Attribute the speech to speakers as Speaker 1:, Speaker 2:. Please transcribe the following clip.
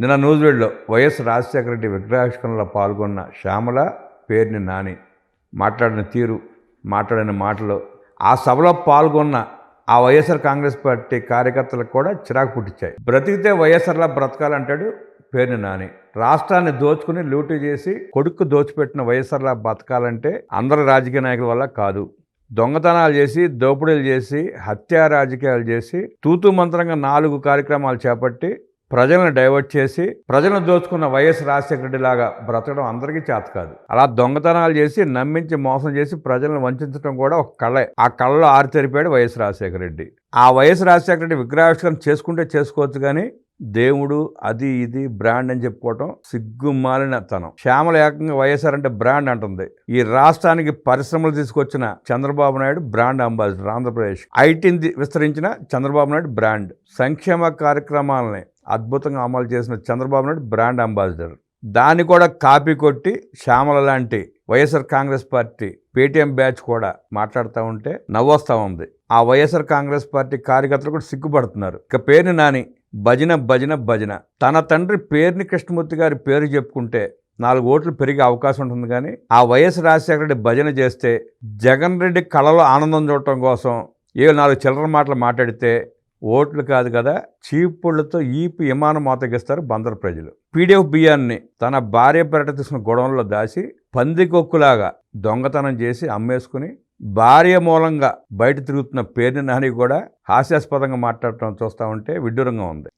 Speaker 1: నిన్న న్యూజిలాండ్లో వైఎస్ రాజశేఖర రెడ్డి విగ్రహావిష్కరణలో పాల్గొన్న శ్యామల, పేర్ని నాని మాట్లాడిన తీరు, మాట్లాడిన మాటలు, ఆ సభలో పాల్గొన్న ఆ వైఎస్ఆర్ కాంగ్రెస్ పార్టీ కార్యకర్తలకు కూడా చిరాకు పుట్టించాయి. బ్రతికితే వైఎస్ఆర్లా బ్రతకాలంటాడు పేర్ని నాని. రాష్ట్రాన్ని దోచుకుని లూటీ చేసి కొడుకు దోచిపెట్టిన వైఎస్ఆర్లా బతకాలంటే అందరు రాజకీయ నాయకుల వల్ల కాదు. దొంగతనాలు చేసి, దోపిడీలు చేసి, హత్యా రాజకీయాలు చేసి, తూతూ మంత్రంగా 4 కార్యక్రమాలు చేపట్టి ప్రజలను డైవర్ట్ చేసి ప్రజలను దోచుకున్న వైఎస్ రాజశేఖర రెడ్డి లాగా బ్రతకడం అందరికీ చేత కాదు. అలా దొంగతనాలు చేసి, నమ్మించి, మోసం చేసి ప్రజలను వంచడం కూడా ఒక కళే. ఆ కళలో ఆరితెరిపాడు వైఎస్ రాజశేఖర రెడ్డి. ఆ వైఎస్ రాజశేఖర రెడ్డి విగ్రహావిష్కరణ చేసుకుంటే చేసుకోవచ్చు, కానీ దేవుడు అది ఇది బ్రాండ్ అని చెప్పుకోవటం సిగ్గుమాలిన తనం. శ్యామల ఏకంగా వైఎస్ఆర్ అంటే బ్రాండ్ అంటుంది. ఈ రాష్ట్రానికి పరిశ్రమలు తీసుకొచ్చిన చంద్రబాబు నాయుడు బ్రాండ్ అంబాసిడర్. ఆంధ్రప్రదేశ్ ఐటీని విస్తరించిన చంద్రబాబు నాయుడు బ్రాండ్. సంక్షేమ కార్యక్రమాలని అద్భుతంగా అమలు చేసిన చంద్రబాబు నాయుడు బ్రాండ్ అంబాసిడర్. దాన్ని కూడా కాపీ కొట్టి శ్యామల లాంటి YSR Congress party Paytm batch కూడా మాట్లాడుతూ ఉంటే నవ్వొస్తా ఉంది. ఆ వైఎస్ఆర్ కాంగ్రెస్ పార్టీ కార్యకర్తలు కూడా సిగ్గుపడుతున్నారు. ఇక పేర్ని నాని భజన భజన భజన. తన తండ్రి పేర్ని కృష్ణమూర్తి గారి పేరు చెప్పుకుంటే 4 ఓట్లు పెరిగే అవకాశం ఉంటుంది, కానీ ఆ వైఎస్ రాజశేఖర రెడ్డి భజన చేస్తే జగన్ రెడ్డి కళలో ఆనందం చూడటం కోసం 4 చిల్లర మాటలు మాట్లాడితే ఓట్లు కాదు కదా, చీపుళ్లతో ఈపి విమానం మోతగిస్తారు బందరు ప్రజలు. పీడిఎఫ్ బియ్యాన్ని తన భార్య పెరట తీసుకున్న గొడవల్లో దాచి పందికొక్కులాగా దొంగతనం చేసి అమ్మేసుకుని భార్య మూలంగా బయట తిరుగుతున్న పేర్ని నాని కూడా హాస్యాస్పదంగా మాట్లాడటం చూస్తూ ఉంటే విడ్డూరంగా ఉంది.